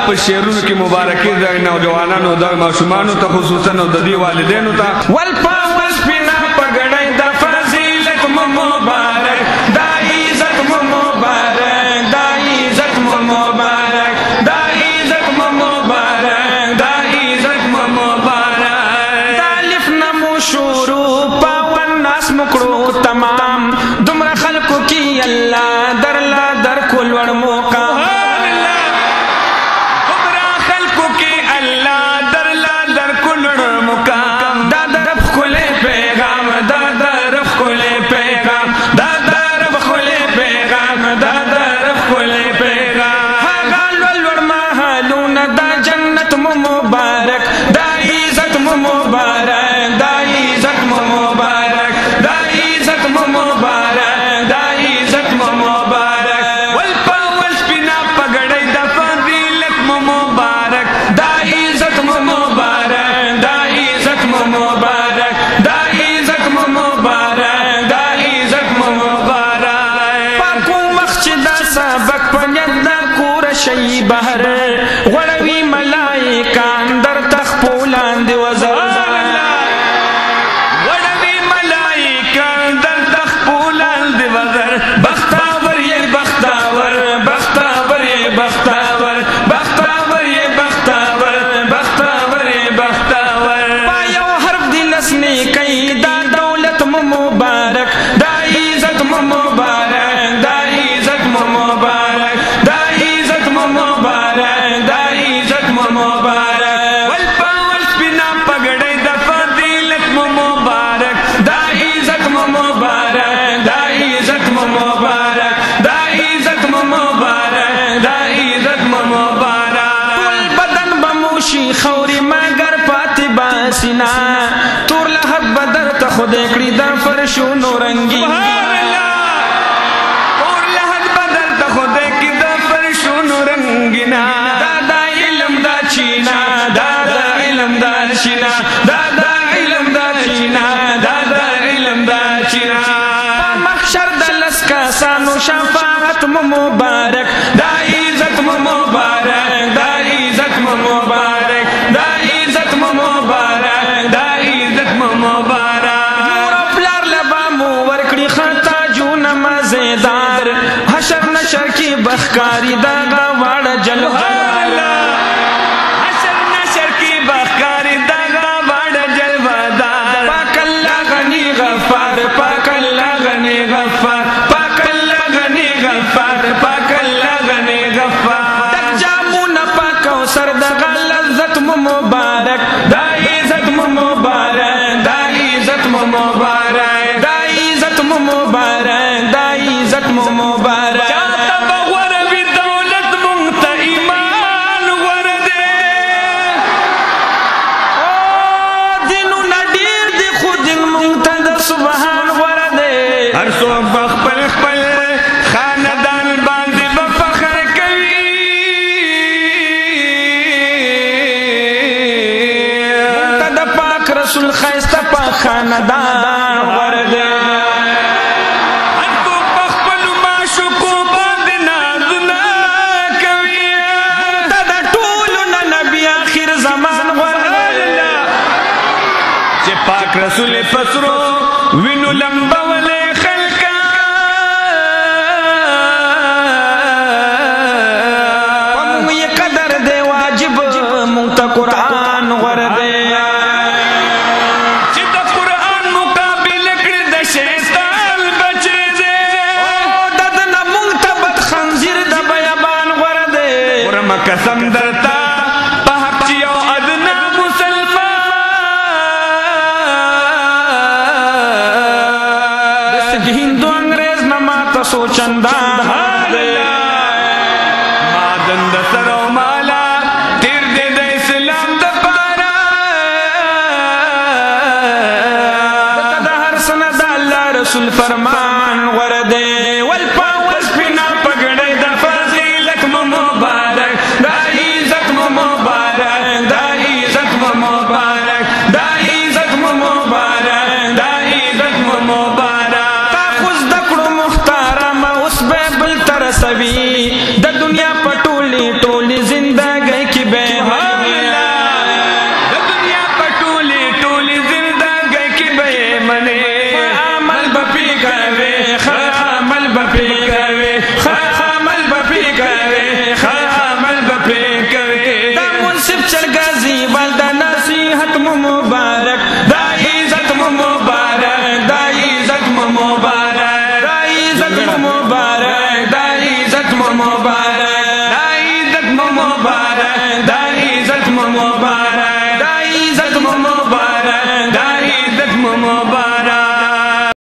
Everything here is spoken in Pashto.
په شعرونو کې مبارکي د نوجوانانو د ماشومانو ته خصوصا او د دې والدینو ته والپاول سپینا پګړی د فضیلت مو مبارک دا عزت مو مبارک دا عزت مو مبارک دا عزت مو مبارک دا عزت مو مبارک دا الف نمو شروع پاون ناس مکړو تمام دومره خلقو کې الله درلا در کول ور موقع شي بهر غړوي ملائکان در تخپولان دی وزر غړوي ملائکان در تخپولان دی وزر بختاور یې بختاور بختاور یې بختاور بختاور یې بختاور بختاور یې بختاور په یو حرف دی لسنی کوي دا دولت مو مبارک دا عزت مو مبارک دا عزت مو مبارک خوري مگر پاتې باسینا تور لهب بدر ته خدای کړی د فرشونو رنگین تور لهب بدر ته خدای کړی د فرشونو رنگینا دا د علم دا چینا دا د علم دا چینا دا د علم دا چینا دا د علم دا چینا محشر د لسکا سانو شفاعت مبارک دا عزت مبارک دا عزت مبارک دا عزت مبارک دا عزت مبارک نور پلار لبا مو ورکړي خطا جون مزیدار حشر نشر کی بخکاری دا غواړ جلوهار حشر نشر کی بخکاری دا غواړ جلوهار پاک الله غنی غفار پاک الله غنی غفار پاک الله غنی غفار پاک الله غنی غفار سر دا لذت مبارک دا عزت مبارک دا عزت مبارک دا عزت مبارک دا عزت مبارک چاہتا بغور بی دولت منگتا ایمان ورده دینو ندیر دی خود دین منگتا دا سبحان ورده ہر سو بخپل خپل خاندان باندی بفخر کوي رسول خیستا پا خاندان ورده انتو بخپلو معشوقو باندې نازنا کوي تا دا ټولو نه نبی آخر زمان ورده چې پاک رسول پسرو وینو لمبولې خلکا ومو یې قدر دی واجب مونږ ته قرآن ورده قسم درتا پاک چیو ادنا مسلمان دست هندو انگریز نماتا سوچندان مادن د سرو مالا تیر دے د اسلام د سرګزی